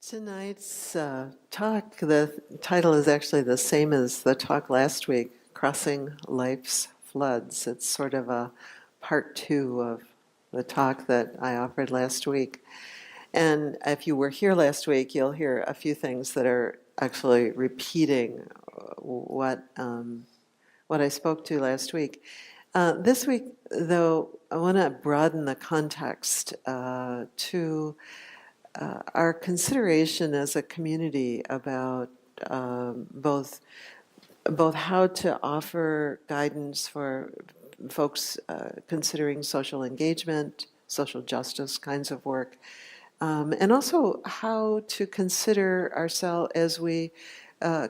Tonight's talk, the title is actually the same as the talk last week, Crossing Life's Floods. It's sort of a part two of the talk that I offered last week. And if you were here last week, you'll hear a few things that are actually repeating what I spoke to last week. This week, though, I want to broaden the context to our consideration as a community about both how to offer guidance for folks considering social engagement, social justice kinds of work, and also how to consider ourselves as we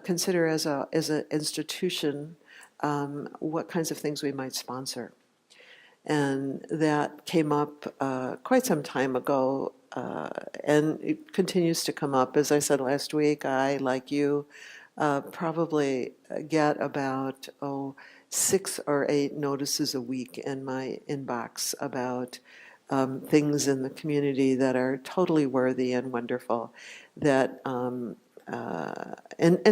consider as an institution what kinds of things we might sponsor. And that came up quite some time ago, and it continues to come up. As I said last week, I, like you, probably get about 6 or 8 notices a week in my inbox about things in the community that are totally worthy and wonderful, that and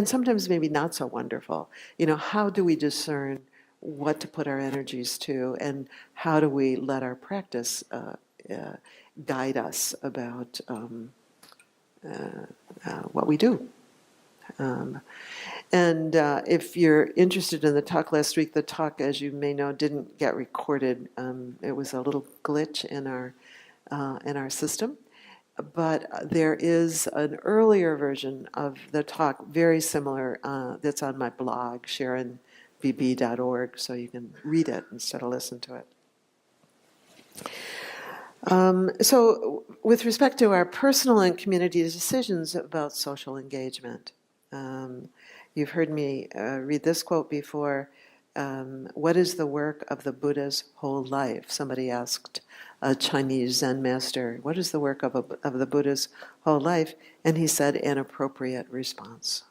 sometimes maybe not so wonderful. How do we discern what to put our energies to, and how do we let our practice guide us about what we do? And if you're interested in the talk last week, the talk, as you may know, didn't get recorded. It was a little glitch in our system. But there is an earlier version of the talk, very similar, that's on my blog, SharonBB.org, so you can read it instead of listen to it. So with respect to our personal and community decisions about social engagement, you've heard me read this quote before. What is the work of the Buddha's whole life? Somebody asked a Chinese Zen master, what is the work of the Buddha's whole life? And he said, an appropriate response.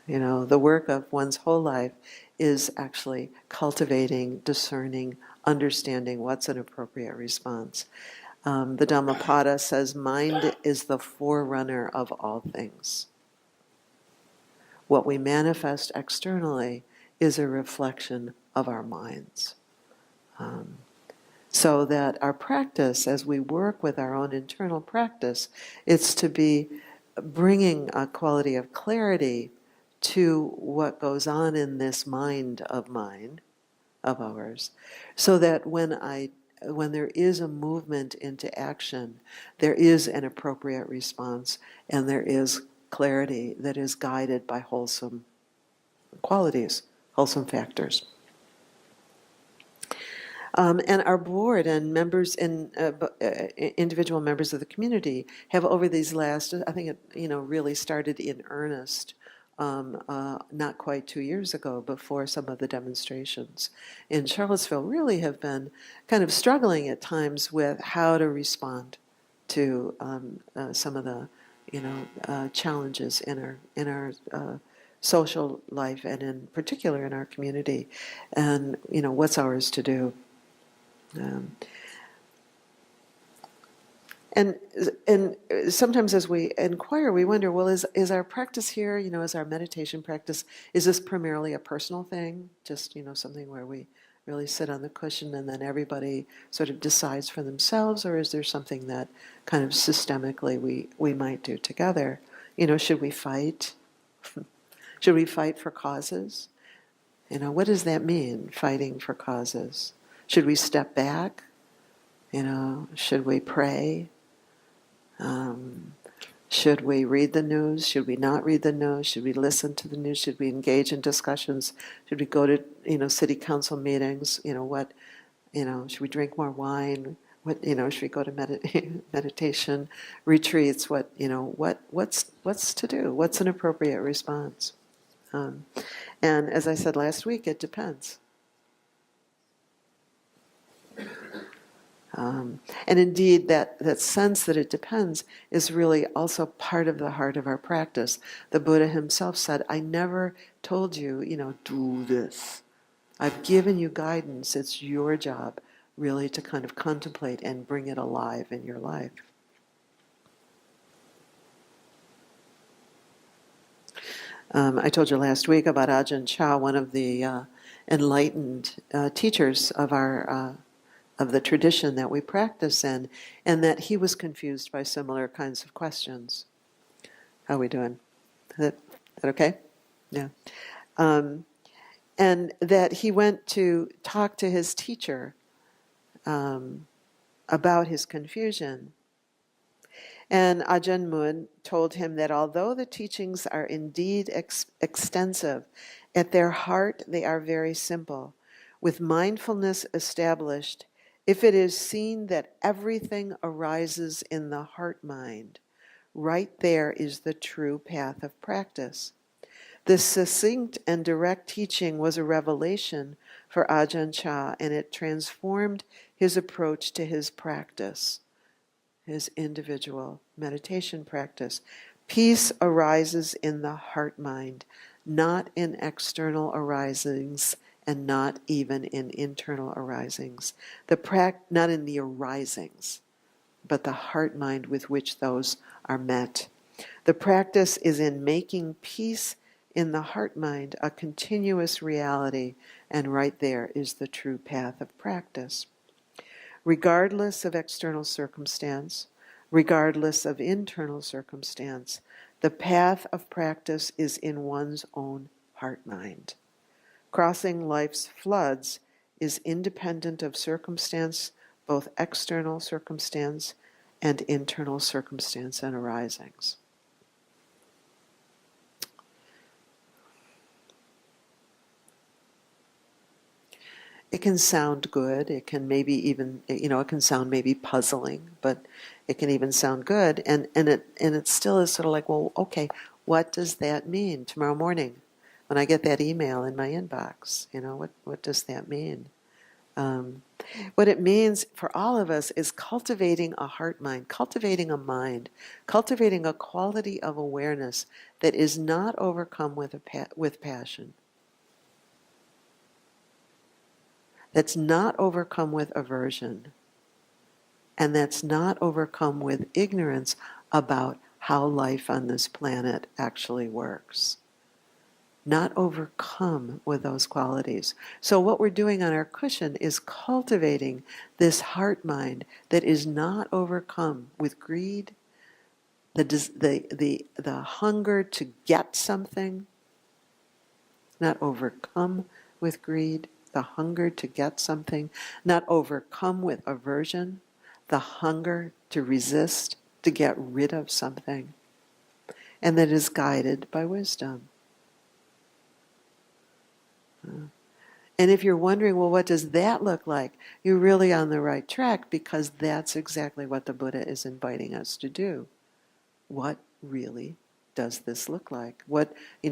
The work of one's whole life is actually cultivating, discerning, understanding what's an appropriate response. The Dhammapada says, mind is the forerunner of all things. What we manifest externally is a reflection of our minds. So that our practice, as we work with our own internal practice, it's to be bringing a quality of clarity to what goes on in this mind of mine, of ours, so that when there is a movement into action, there is an appropriate response, and there is clarity that is guided by wholesome qualities, wholesome factors. And our board and members and individual members of the community have, over these last, I think it really started in earnest not quite 2 years ago, before some of the demonstrations in Charlottesville, really have been kind of struggling at times with how to respond to some of the challenges in our social life, and in particular in our community, and what's ours to do. And sometimes as we inquire, we wonder, well, is our practice here, is our meditation practice, is this primarily a personal thing? Just, something where we really sit on the cushion and then everybody sort of decides for themselves? Or is there something that kind of systemically we might do together? Should we fight? Should we fight for causes? What does that mean, fighting for causes? Should we step back? Should we pray? Should we read the news? Should we not read the news? Should we listen to the news? Should we engage in discussions? Should we go to city council meetings? Should we drink more wine? Should we go to meditation retreats? What's to do? What's an appropriate response? And as I said last week, it depends. And indeed, that sense that it depends is really also part of the heart of our practice. The Buddha himself said, I never told you, do this. I've given you guidance. It's your job really to kind of contemplate and bring it alive in your life. I told you last week about Ajahn Chah, one of the enlightened teachers of our of the tradition that we practice in, and that he was confused by similar kinds of questions. How are we doing? Is that okay? Yeah. And that he went to talk to his teacher about his confusion. And Ajahn Mun told him that although the teachings are indeed extensive, at their heart they are very simple. With mindfulness established, if it is seen that everything arises in the heart-mind, right there is the true path of practice. This succinct and direct teaching was a revelation for Ajahn Chah, and it transformed his approach to his practice, his individual meditation practice. Peace arises in the heart-mind, not in external arisings and not even in internal arisings. Not in the arisings, but the heart-mind with which those are met. The practice is in making peace in the heart-mind a continuous reality, and right there is the true path of practice. Regardless of external circumstance, regardless of internal circumstance, the path of practice is in one's own heart-mind. Crossing life's floods is independent of circumstance, both external circumstance and internal circumstance and arisings. It can sound good. It can maybe even, it can sound maybe puzzling, but it can even sound good. And it still is sort of like, well, okay, what does that mean tomorrow morning when I get that email in my inbox? What does that mean? What it means for all of us is cultivating a heart-mind, cultivating a mind, cultivating a quality of awareness that is not overcome with passion, that's not overcome with aversion, and that's not overcome with ignorance about how life on this planet actually works. Not overcome with those qualities. So what we're doing on our cushion is cultivating this heart-mind that is not overcome with greed, the hunger to get something, not overcome with greed, the hunger to get something, not overcome with aversion, the hunger to resist, to get rid of something, and that is guided by wisdom. And if you're wondering, well, what does that look like? You're really on the right track, because that's exactly what the Buddha is inviting us to do. What really does this look like?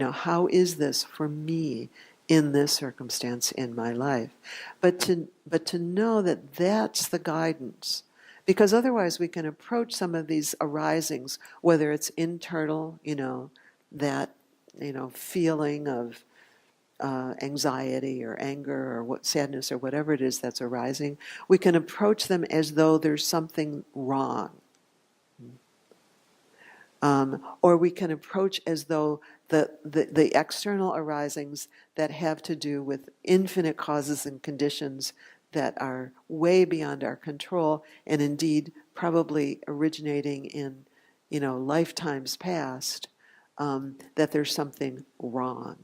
How is this for me in this circumstance in my life? But to know that that's the guidance, because otherwise we can approach some of these arisings, whether it's internal, that feeling of anxiety or anger or sadness or whatever it is that's arising, we can approach them as though there's something wrong. Or we can approach as though the external arisings that have to do with infinite causes and conditions that are way beyond our control, and indeed probably originating in lifetimes past, that there's something wrong.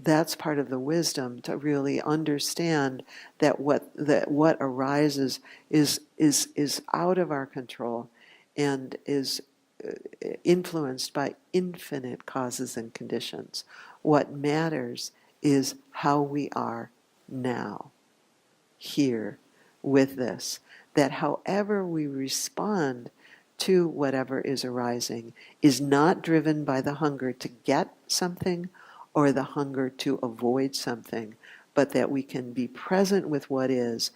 That's part of the wisdom, to really understand that what arises is out of our control and is influenced by infinite causes and conditions. What matters is how we are now, here, with this. That however we respond to whatever is arising is not driven by the hunger to get something or the hunger to avoid something, but that we can be present with what is,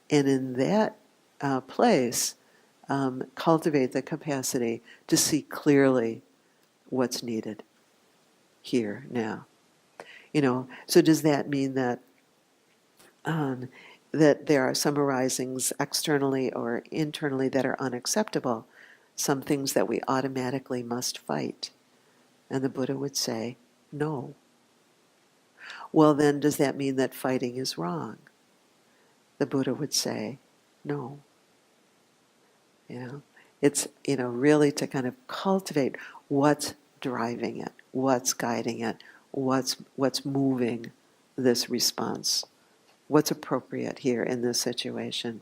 and in that place cultivate the capacity to see clearly what's needed here now. So does that mean that that there are some arisings externally or internally that are unacceptable, some things that we automatically must fight? And the Buddha would say, no. Well, then does that mean that fighting is wrong? The Buddha would say, no. It's, really to kind of cultivate what's driving it, what's guiding it, what's moving this response, what's appropriate here in this situation.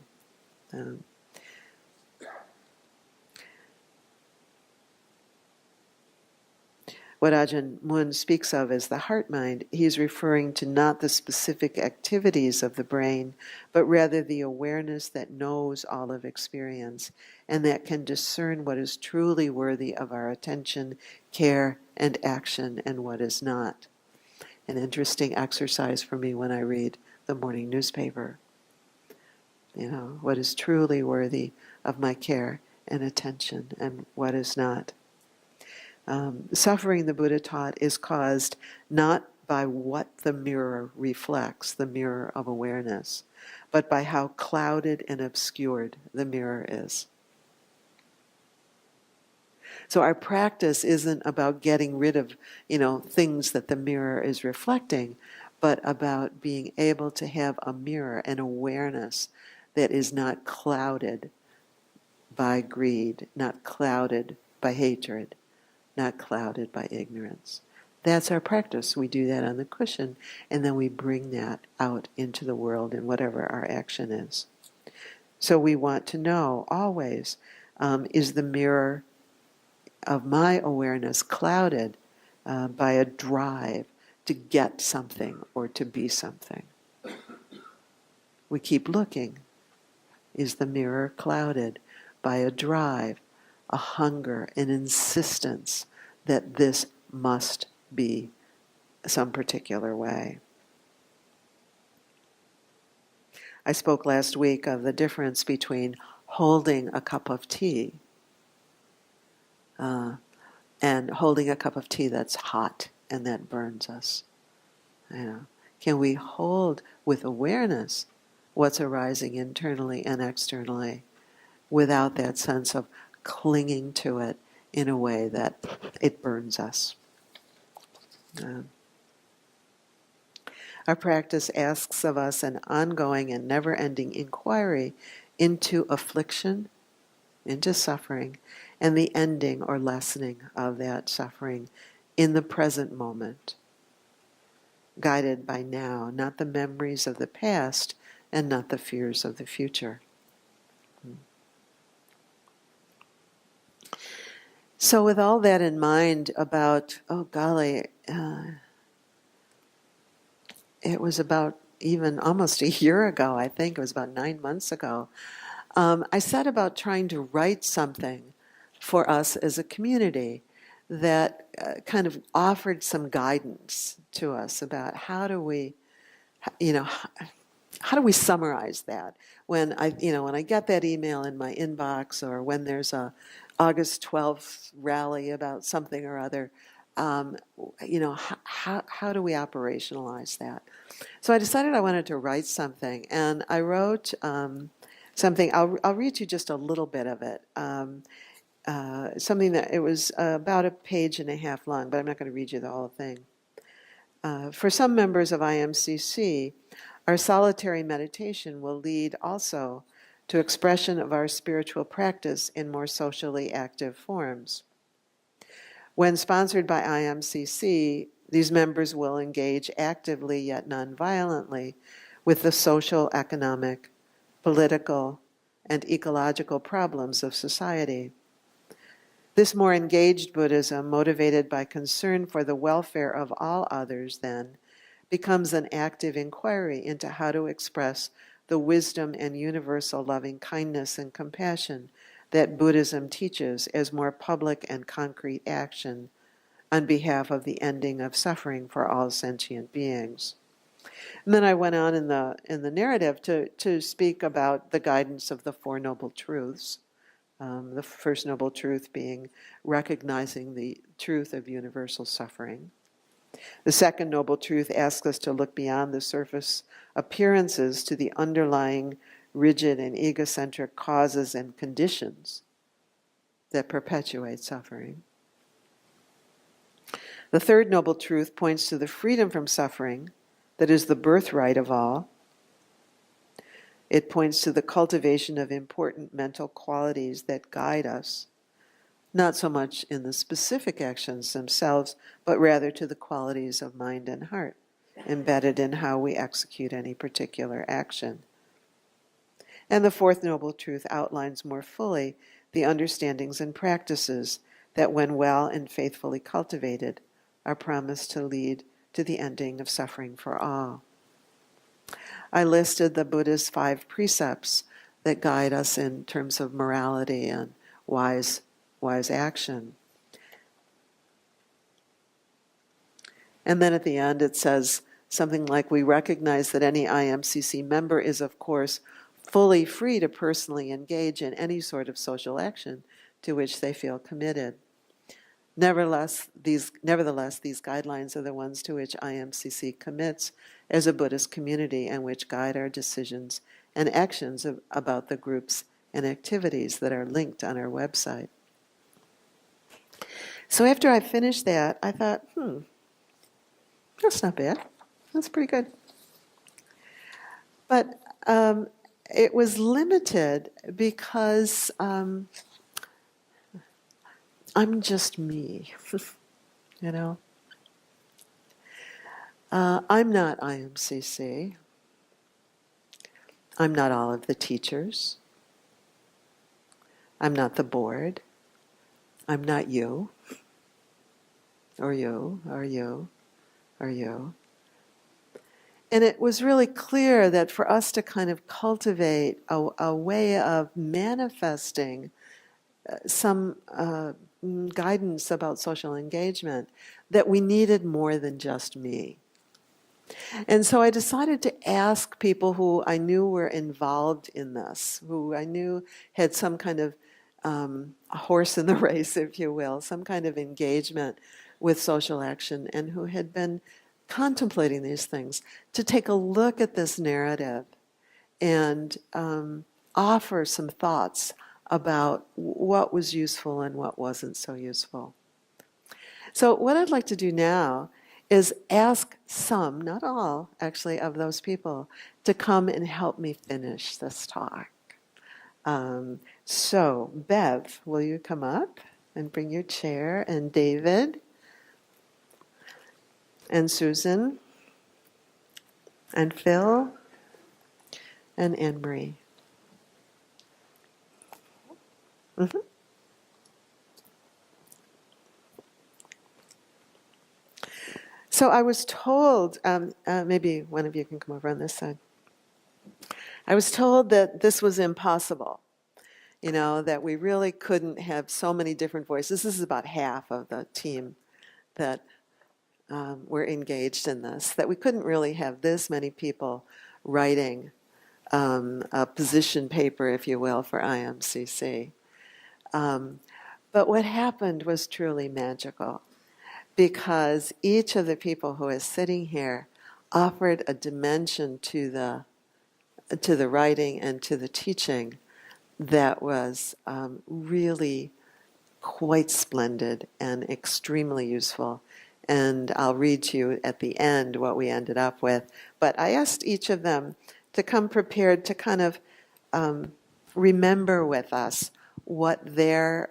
What Ajahn Mun speaks of as the heart mind, he's referring to not the specific activities of the brain, but rather the awareness that knows all of experience and that can discern what is truly worthy of our attention, care, and action, and what is not. An interesting exercise for me when I read the morning newspaper. What is truly worthy of my care and attention, and what is not. Suffering, the Buddha taught, is caused not by what the mirror reflects, the mirror of awareness, but by how clouded and obscured the mirror is. So our practice isn't about getting rid of, things that the mirror is reflecting, but about being able to have a mirror, an awareness that is not clouded by greed, not clouded by hatred, not clouded by ignorance. That's our practice. We do that on the cushion, and then we bring that out into the world in whatever our action is. So we want to know always, is the mirror of my awareness clouded by a drive to get something or to be something? We keep looking. Is the mirror clouded by a drive, a hunger, an insistence that this must be some particular way? I spoke last week of the difference between holding a cup of tea and holding a cup of tea that's hot and that burns us. Can we hold with awareness what's arising internally and externally without that sense of clinging to it in a way that it burns us? Our practice asks of us an ongoing and never-ending inquiry into affliction, into suffering, and the ending or lessening of that suffering in the present moment, guided by now, not the memories of the past and not the fears of the future. So with all that in mind about, it was about even almost a year ago, I think, it was about 9 months ago, I set about trying to write something for us as a community that kind of offered some guidance to us about how do we summarize that when I get that email in my inbox, or when there's a August 12th rally about something or other. How do we operationalize that? So I decided I wanted to write something, and I wrote something. I'll read you just a little bit of it. Something that it was about a page and a half long, but I'm not going to read you the whole thing. For some members of IMCC, our solitary meditation will lead also to expression of our spiritual practice in more socially active forms. When sponsored by IMCC, these members will engage actively yet non-violently with the social, economic, political, and ecological problems of society. This more engaged Buddhism, motivated by concern for the welfare of all others, then, becomes an active inquiry into how to express the wisdom and universal loving kindness and compassion that Buddhism teaches as more public and concrete action on behalf of the ending of suffering for all sentient beings. And then I went on in the narrative to speak about the guidance of the Four Noble Truths. The first noble truth being recognizing the truth of universal suffering. The second noble truth asks us to look beyond the surface appearances to the underlying rigid and egocentric causes and conditions that perpetuate suffering. The third noble truth points to the freedom from suffering that is the birthright of all. It points to the cultivation of important mental qualities that guide us, not so much in the specific actions themselves, but rather to the qualities of mind and heart, embedded in how we execute any particular action. And the fourth noble truth outlines more fully the understandings and practices that, when well and faithfully cultivated, are promised to lead to the ending of suffering for all. I listed the Buddha's 5 precepts that guide us in terms of morality and wise action. And then at the end it says something like, we recognize that any IMCC member is, of course, fully free to personally engage in any sort of social action to which they feel committed. Nevertheless, these guidelines are the ones to which IMCC commits as a Buddhist community and which guide our decisions and actions about the groups and activities that are linked on our website. So after I finished that, I thought, that's not bad. That's pretty good. But it was limited because I'm just me, you know. I'm not IMCC. I'm not all of the teachers. I'm not the board. I'm not you, or you, or you, or you. And it was really clear that for us to kind of cultivate a way of manifesting some guidance about social engagement, that we needed more than just me. And so I decided to ask people who I knew were involved in this, who I knew had some kind of a horse in the race, if you will, some kind of engagement with social action, and who had been contemplating these things, to take a look at this narrative and offer some thoughts about what was useful and what wasn't so useful. So what I'd like to do now is ask some, not all actually, of those people to come and help me finish this talk. So Bev, will you come up and bring your chair? And David, and Susan, and Phil, and Anne-Marie. Mm-hmm. So I was told, maybe one of you can come over on this side. I was told that this was impossible, you know, that we really couldn't have so many different voices. This is about half of the team that were engaged in this, that we couldn't really have this many people writing a position paper, if you will, for IMCC. But what happened was truly magical, because each of the people who is sitting here offered a dimension to the writing and to the teaching that was really quite splendid and extremely useful. And I'll read to you at the end what we ended up with. But I asked each of them to come prepared to kind of remember with us what their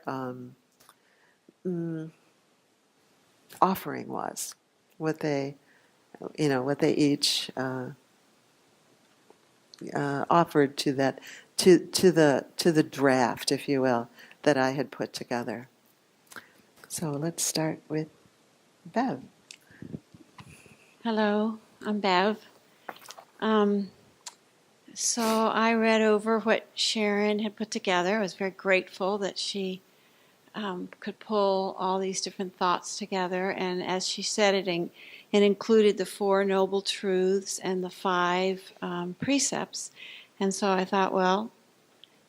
offering was, what they each offered to that, to the draft, if you will, that I had put together. So let's start with Bev. Hello, I'm Bev. So I read over what Sharon had put together. I was very grateful that she could pull all these different thoughts together. And as she said, it included the 4 noble truths and the 5 precepts. And so I thought, well,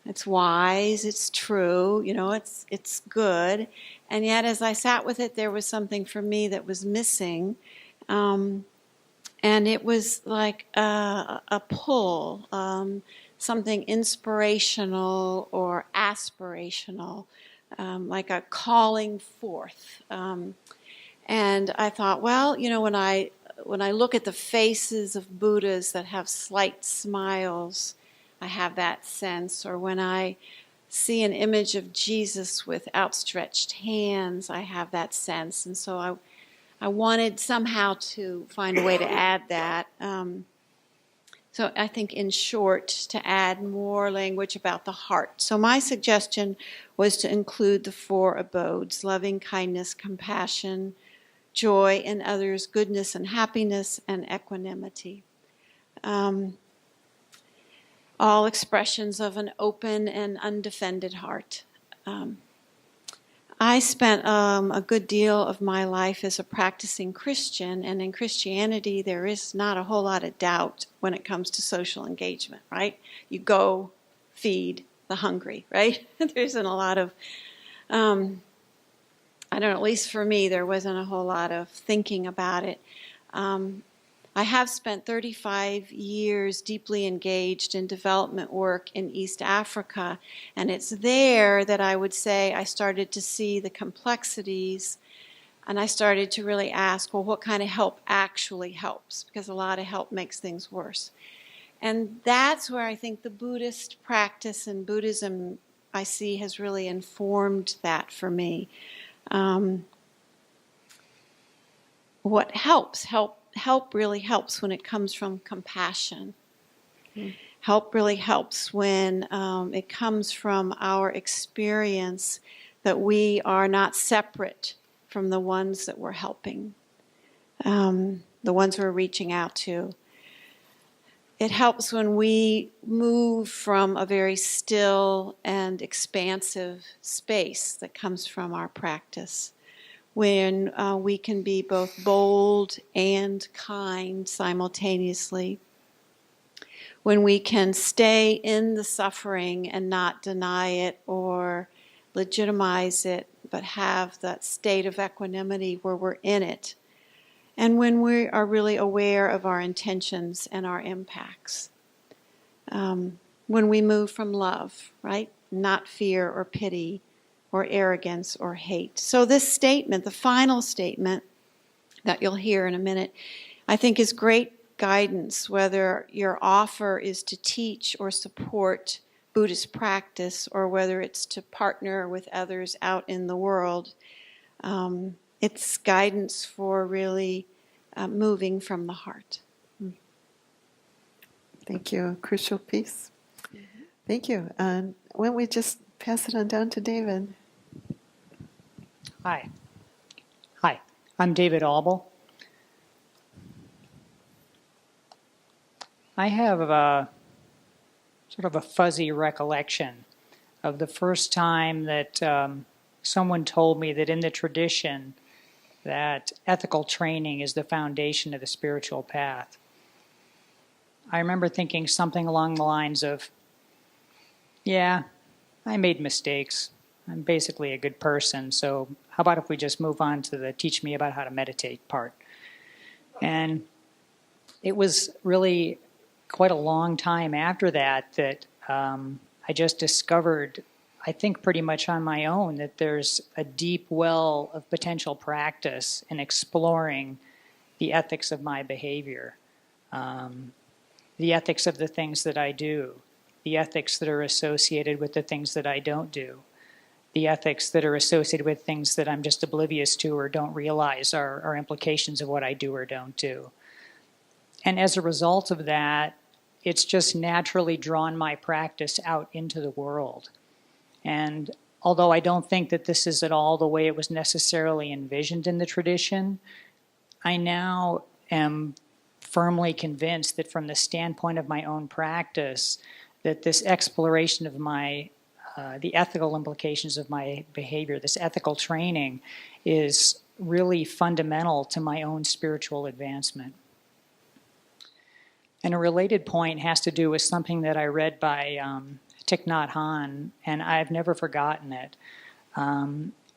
it's wise, it's true, it's good. And yet as I sat with it, there was something for me that was missing. And it was like a pull, something inspirational or aspirational, like a calling forth. And I thought, well, when I look at the faces of Buddhas that have slight smiles, I have that sense. Or when I see an image of Jesus with outstretched hands, I have that sense. And so I wanted somehow to find a way to add that. So I think, in short, to add more language about the heart. So my suggestion was to include the 4 abodes: loving kindness, compassion, joy in others, goodness and happiness, and equanimity. All expressions of an open and undefended heart. I spent a good deal of my life as a practicing Christian, and in Christianity there is not a whole lot of doubt when it comes to social engagement, right? You go feed the hungry, right? There isn't a lot of, I don't know, at least for me, there wasn't a whole lot of thinking about it. I have spent 35 years deeply engaged in development work in East Africa, and it's there that I would say I started to see the complexities, and I started to really ask, well, what kind of help actually helps? Because a lot of help makes things worse. And that's where I think the Buddhist practice and Buddhism, I see, has really informed that for me. What help really helps when it comes from compassion. Help really helps when it comes from our experience that we are not separate from the ones that we're helping, the ones we're reaching out to. It helps when we move from a very still and expansive space that comes from our practice, when we can be both bold and kind simultaneously, when we can stay in the suffering and not deny it or legitimize it, but have that state of equanimity where we're in it, and when we are really aware of our intentions and our impacts. When we move from love, right? Not fear or pity or arrogance or hate. So this statement, the final statement that you'll hear in a minute, I think is great guidance, whether your offer is to teach or support Buddhist practice or whether it's to partner with others out in the world. It's guidance for really moving from the heart. Thank you. Crucial piece. Thank you. And why don't we just pass it on down to David? Hi. I'm David Auble. I have sort of a fuzzy recollection of the first time that someone told me that in the tradition that ethical training is the foundation of the spiritual path. I remember thinking something along the lines of, yeah, I made mistakes. I'm basically a good person, so how about if we just move on to the teach me about how to meditate part? And it was really quite a long time after that I just discovered, I think pretty much on my own, that there's a deep well of potential practice in exploring the ethics of my behavior, the ethics of the things that I do, the ethics that are associated with the things that I don't do, the ethics that are associated with things that I'm just oblivious to or don't realize are implications of what I do or don't do. And as a result of that, it's just naturally drawn my practice out into the world. And although I don't think that this is at all the way it was necessarily envisioned in the tradition, I now am firmly convinced that from the standpoint of my own practice, that this exploration of the ethical implications of my behavior, this ethical training, is really fundamental to my own spiritual advancement. And a related point has to do with something that I read by Thich Nhat Hanh, and I've never forgotten it.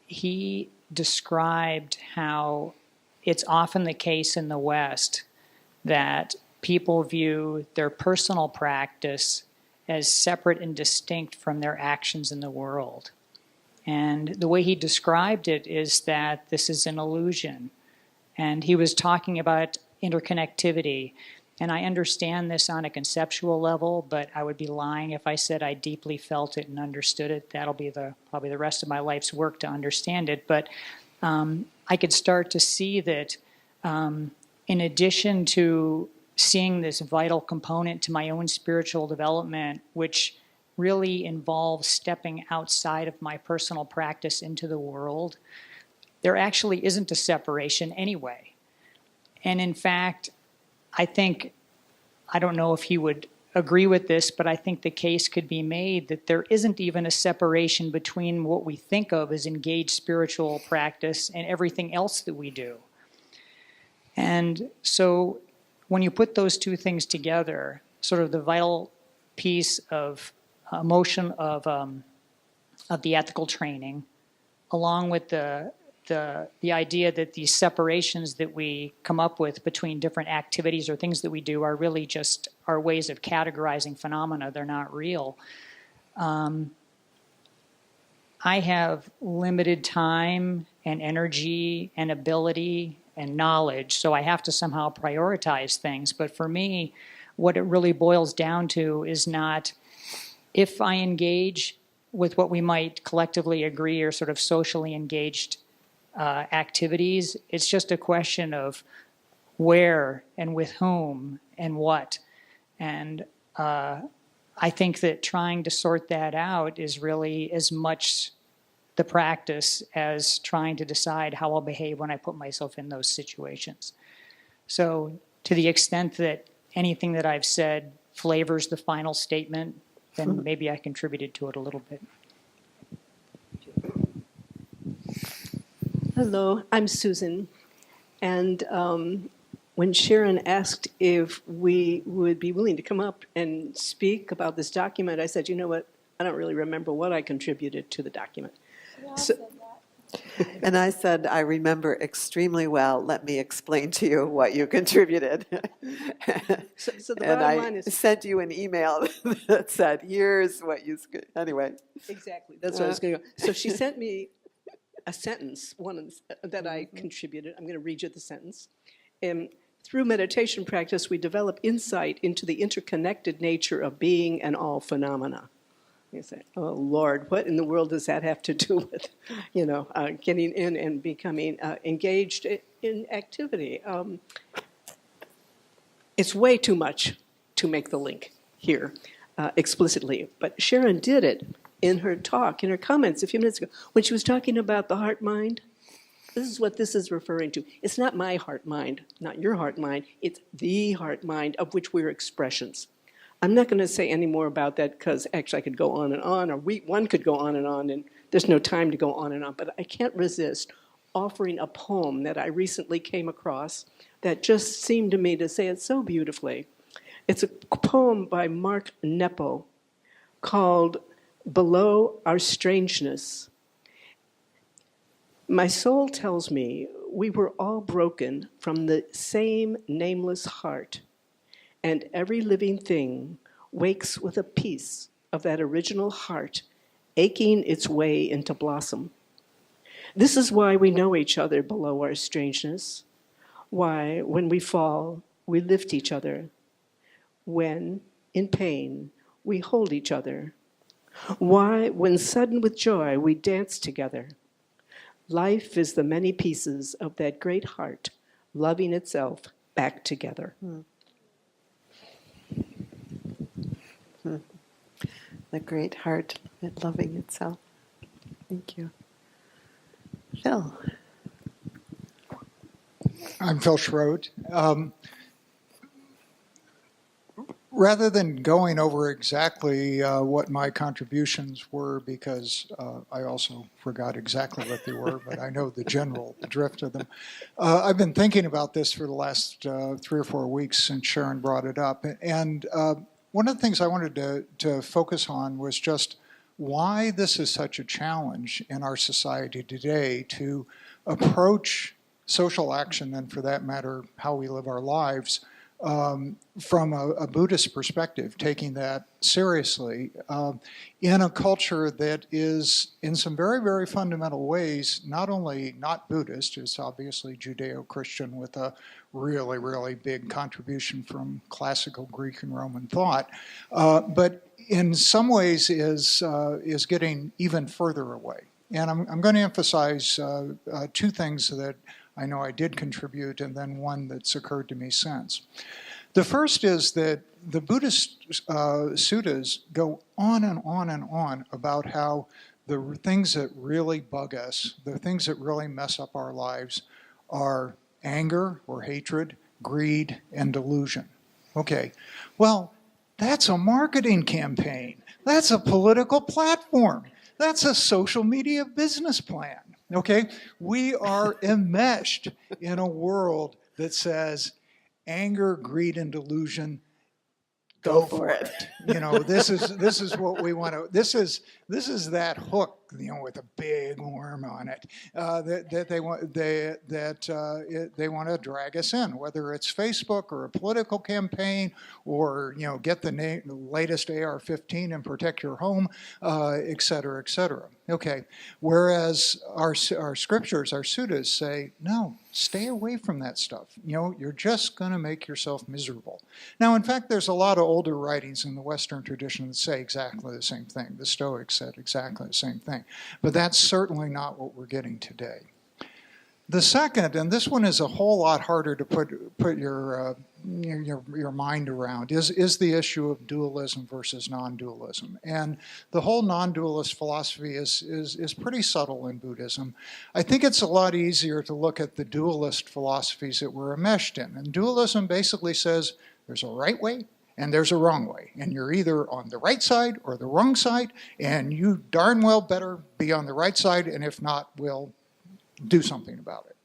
He described how it's often the case in the West that people view their personal practice as separate and distinct from their actions in the world. And the way he described it is that this is an illusion, And he was talking about interconnectivity. And I understand this on a conceptual level, but I would be lying if I said I deeply felt it and understood it. That'll be probably the rest of my life's work to understand it. But I could start to see that in addition to seeing this vital component to my own spiritual development, which really involves stepping outside of my personal practice into the world, there actually isn't a separation anyway. And in fact, I don't know if he would agree with this, but I think the case could be made that there isn't even a separation between what we think of as engaged spiritual practice and everything else that we do. And so when you put those two things together, sort of the vital piece of emotion of the ethical training, along with the idea that these separations that we come up with between different activities or things that we do are really just our ways of categorizing phenomena. They're not real. I have limited time and energy and ability and knowledge, so I have to somehow prioritize things. But for me, what it really boils down to is not if I engage with what we might collectively agree are sort of socially engaged activities, it's just a question of where and with whom and what. And I think that trying to sort that out is really as much the practice as trying to decide how I'll behave when I put myself in those situations. So to the extent that anything that I've said flavors the final statement, then maybe I contributed to it a little bit. Hello, I'm Susan. And when Sharon asked if we would be willing to come up and speak about this document, I said, you know what, I don't really remember what I contributed to the document. And I said, I remember extremely well. Let me explain to you what you contributed. So the and bottom line I is sent you an email that said, here's what you, anyway. exactly, that's what I was going to go. So she sent me a sentence, that I contributed. I'm going to read you the sentence. Through meditation practice, we develop insight into the interconnected nature of being and all phenomena. You say, oh, Lord, what in the world does that have to do with, getting in and becoming engaged in activity? It's way too much to make the link here explicitly. But Sharon did it in her talk, in her comments a few minutes ago, when she was talking about the heart-mind. This is what this is referring to. It's not my heart-mind, not your heart-mind. It's the heart-mind of which we're expressions. I'm not going to say any more about that because actually I could go on and on, or one could go on, and there's no time to go on and on. But I can't resist offering a poem that I recently came across that just seemed to me to say it so beautifully. It's a poem by Mark Nepo called Below Our Strangeness. My soul tells me we were all broken from the same nameless heart, and every living thing wakes with a piece of that original heart aching its way into blossom. This is why we know each other below our strangeness, why, when we fall, we lift each other, when, in pain, we hold each other, why, when sudden with joy, we dance together. Life is the many pieces of that great heart loving itself back together. The great heart loving itself. Thank you. Phil. I'm Phil Schroed. Rather than going over exactly what my contributions were, because I also forgot exactly what they were, but I know the drift of them. I've been thinking about this for the last 3 or 4 weeks since Sharon brought it up. And one of the things I wanted to focus on was just why this is such a challenge in our society today to approach social action, and for that matter, how we live our lives, from a Buddhist perspective, taking that seriously, in a culture that is, in some very, very fundamental ways, not only not Buddhist, it's obviously Judeo-Christian with a really, really big contribution from classical Greek and Roman thought, but in some ways is getting even further away. And I'm going to emphasize two things that I know I did contribute, and then one that's occurred to me since. The first is that the Buddhist suttas go on and on and on about how the things that really bug us, the things that really mess up our lives, are anger or hatred, greed, and delusion. Okay, well, that's a marketing campaign. That's a political platform. That's a social media business plan. Okay, we are enmeshed in a world that says anger, greed, and delusion. Go for it. You know, this is what we want to. This is that hook, you know, with a big worm on it that they want to drag us in. Whether it's Facebook or a political campaign, or you know, get the latest AR-15 and protect your home, et cetera, et cetera. Okay. Whereas our scriptures, our suttas say, no, stay away from that stuff. You know, you're just going to make yourself miserable. Now, in fact, there's a lot of older writings in the Western tradition that say exactly the same thing. The Stoics said exactly the same thing. But that's certainly not what we're getting today. The second, and this one is a whole lot harder to put your mind around, is the issue of dualism versus non-dualism. And the whole non-dualist philosophy is pretty subtle in Buddhism. I think it's a lot easier to look at the dualist philosophies that we're enmeshed in. And dualism basically says there's a right way and there's a wrong way. And you're either on the right side or the wrong side, and you darn well better be on the right side, and if not, we'll do something about it.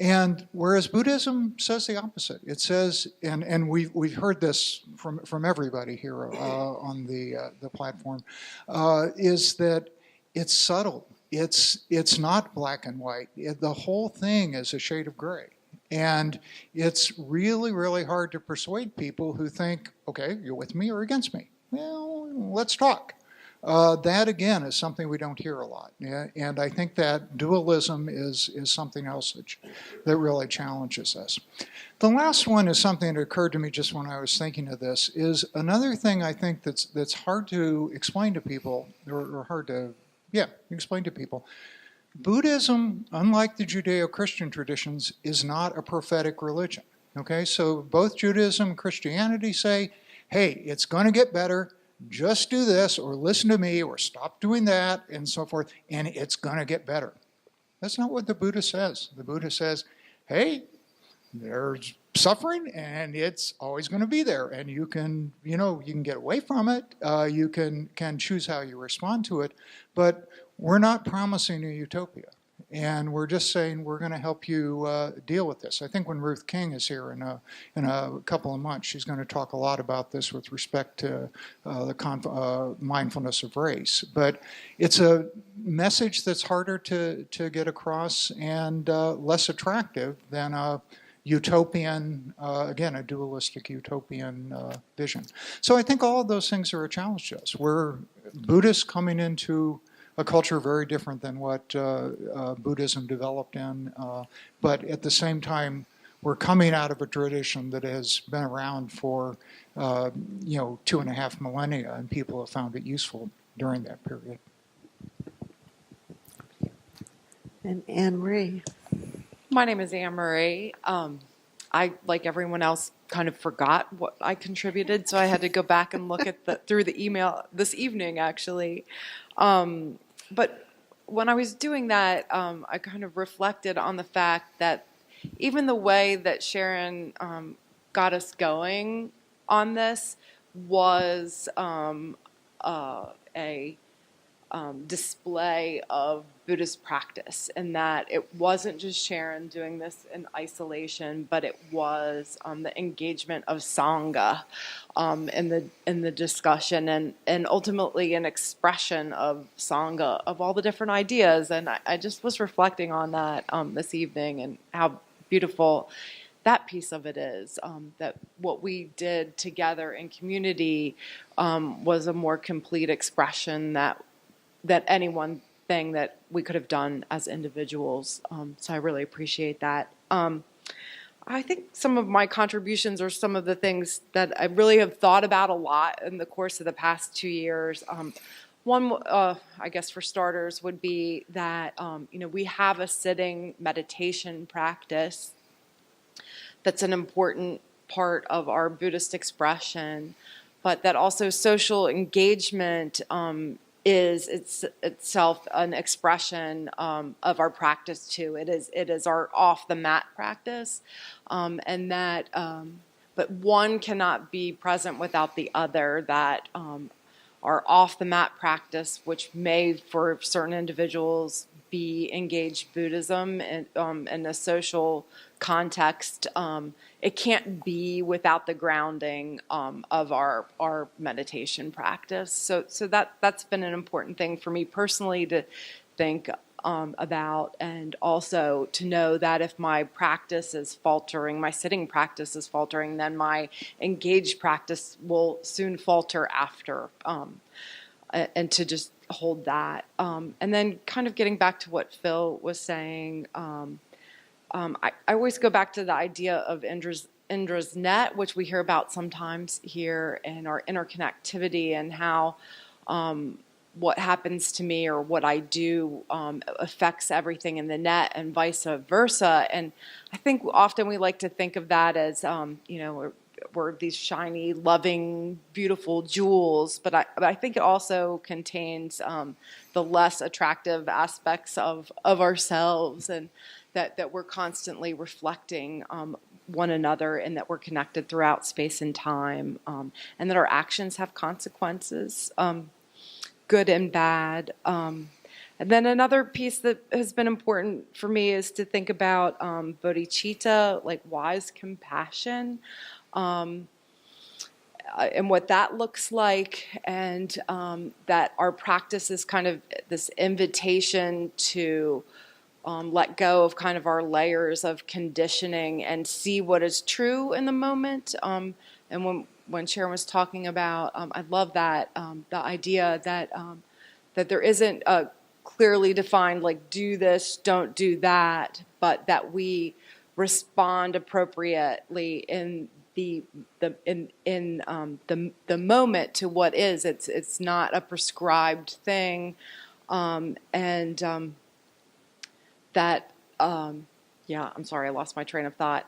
And whereas Buddhism says the opposite. It says, and we've heard this from everybody here on the platform, is that it's subtle. It's not black and white. The whole thing is a shade of gray. And it's really, really hard to persuade people who think, okay, you're with me or against me. Well, let's talk. That, again, is something we don't hear a lot. And I think that dualism is something else that really challenges us. The last one is something that occurred to me just when I was thinking of this, is another thing I think that's hard to explain to people, or hard to, explain to people. Buddhism, unlike the Judeo-Christian traditions, is not a prophetic religion. Okay, so both Judaism and Christianity say, hey, it's going to get better. Just do this, or listen to me, or stop doing that, and so forth, and it's going to get better. That's not what the Buddha says. The Buddha says, hey, there's suffering, and it's always going to be there, and you can get away from it. You can choose how you respond to it, but we're not promising a utopia. And we're just saying we're going to help you deal with this. I think when Ruth King is here in a couple of months, she's going to talk a lot about this with respect to the mindfulness of race. But it's a message that's harder to get across and less attractive than a utopian, again, a dualistic utopian vision. So I think all of those things are a challenge to us. We're Buddhists coming into a culture very different than what Buddhism developed in, but at the same time, we're coming out of a tradition that has been around for 2.5 millennia, and people have found it useful during that period. And Anne Marie. My name is Anne Marie. I, like everyone else, kind of forgot what I contributed, so I had to go back and look at through the email this evening, actually. But when I was doing that, I kind of reflected on the fact that even the way that Sharon got us going on this was a display of Buddhist practice, and that it wasn't just Sharon doing this in isolation, but it was the engagement of Sangha in the discussion, and ultimately an expression of Sangha of all the different ideas. And I just was reflecting on that this evening, and how beautiful that piece of it is, that what we did together in community was a more complete expression that any one thing that we could have done as individuals. So I really appreciate that. I think some of my contributions are some of the things that I really have thought about a lot in the course of the past 2 years. One, I guess for starters, would be that we have a sitting meditation practice that's an important part of our Buddhist expression, but that also social engagement is itself an expression of our practice too. It is our off the mat practice, and that but one cannot be present without the other. That our off the mat practice, which may for certain individuals be engaged Buddhism in a social context, it can't be without the grounding of our meditation practice. So that's been an important thing for me personally to think about, and also to know that if my practice is faltering, my sitting practice is faltering, then my engaged practice will soon falter after, and to just hold that. And then kind of getting back to what Phil was saying, I always go back to the idea of Indra's net, which we hear about sometimes here, and our interconnectivity, and how what happens to me or what I do affects everything in the net, and vice versa. And I think often we like to think of that as, we're these shiny, loving, beautiful jewels, but I think it also contains the less attractive aspects of ourselves, and that we're constantly reflecting one another, and that we're connected throughout space and time, and that our actions have consequences, good and bad. And then another piece that has been important for me is to think about bodhicitta, like wise compassion, and what that looks like, and that our practice is kind of this invitation to let go of kind of our layers of conditioning and see what is true in the moment. And when Sharon was talking about, I love that, the idea that that there isn't a clearly defined, like, do this, don't do that, but that we respond appropriately in the moment to what is. It's not a prescribed thing, and that I'm sorry, I lost my train of thought.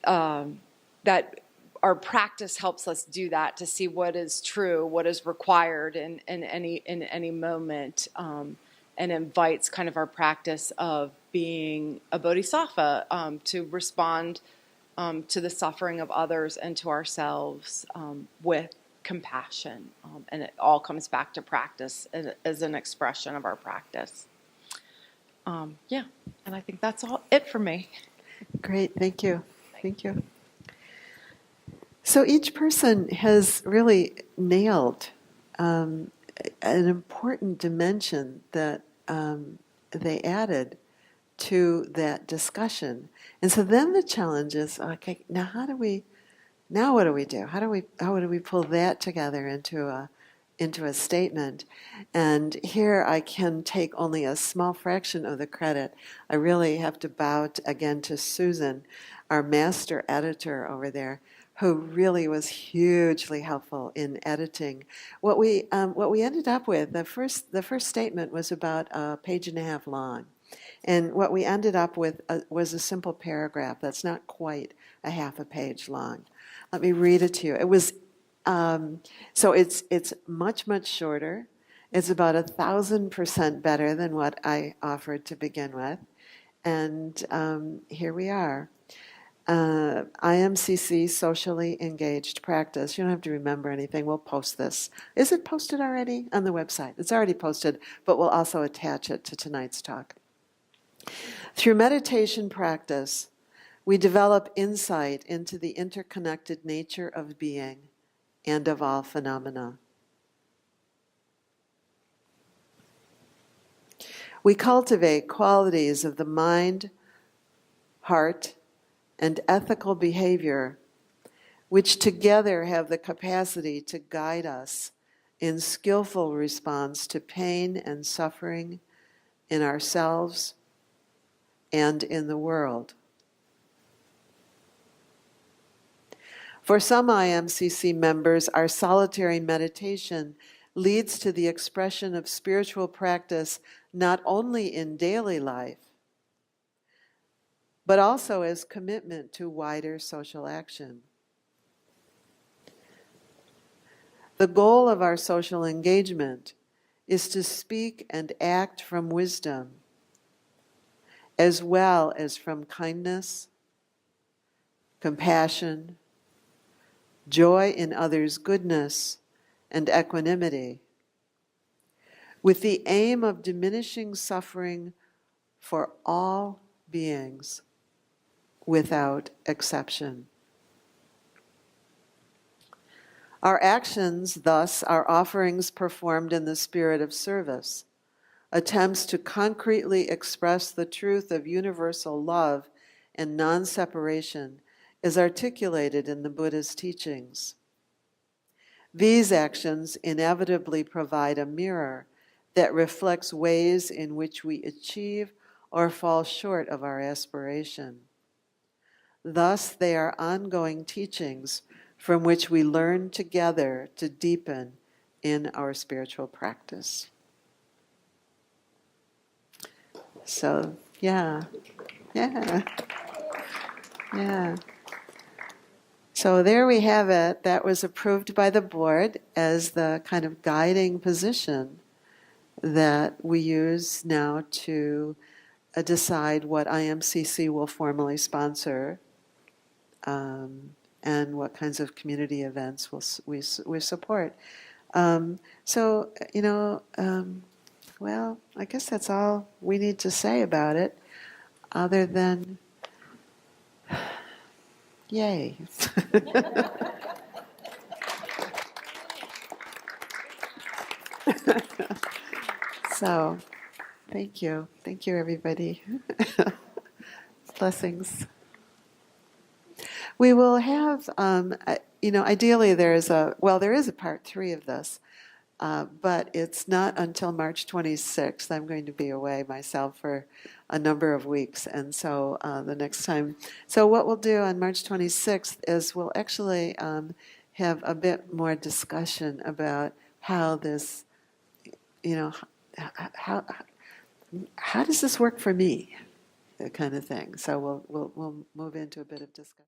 That our practice helps us do that, to see what is true, what is required in any moment, and invites kind of our practice of being a bodhisattva, to respond to the suffering of others and to ourselves with compassion. And it all comes back to practice as an expression of our practice. And I think that's all it for me. Great, thank you. Thank you. So each person has really nailed an important dimension that they added to that discussion. And so then the challenge is, okay, now what do we do? How do we pull that together into a statement? And here I can take only a small fraction of the credit. I really have to bow again to Susan, our master editor over there, who really was hugely helpful in editing. What we ended up with, the first statement was about a page and a half long. And what we ended up with was a simple paragraph that's not quite a half a page long. Let me read it to you. It was so it's much shorter. It's about 1,000% better than what I offered to begin with, and here we are. IMCC, socially engaged practice. You don't have to remember anything. We'll post this. Is it posted already on the website? It's already posted, but we'll also attach it to tonight's talk. Through meditation practice, we develop insight into the interconnected nature of being and of all phenomena. We cultivate qualities of the mind, heart, and ethical behavior, which together have the capacity to guide us in skillful response to pain and suffering in ourselves and in the world. For some IMCC members, our solitary meditation leads to the expression of spiritual practice not only in daily life, but also as commitment to wider social action. The goal of our social engagement is to speak and act from wisdom, as well as from kindness, compassion, joy in others' goodness, and equanimity, with the aim of diminishing suffering for all beings without exception. Our actions, thus, are offerings performed in the spirit of service, attempts to concretely express the truth of universal love and non-separation as articulated in the Buddha's teachings. These actions inevitably provide a mirror that reflects ways in which we achieve or fall short of our aspiration. Thus, they are ongoing teachings from which we learn together to deepen in our spiritual practice. So, yeah. So there we have it. That was approved by the board as the kind of guiding position that we use now to decide what IMCC will formally sponsor and what kinds of community events we support. Well, I guess that's all we need to say about it, other than, yay. So, thank you. Thank you, everybody. Blessings. We will have, ideally there is a part 3 of this, but it's not until March 26th. I'm going to be away myself for a number of weeks, and so the next time. So what we'll do on March 26th is we'll actually have a bit more discussion about how this, how does this work for me, that kind of thing. So we'll move into a bit of discussion.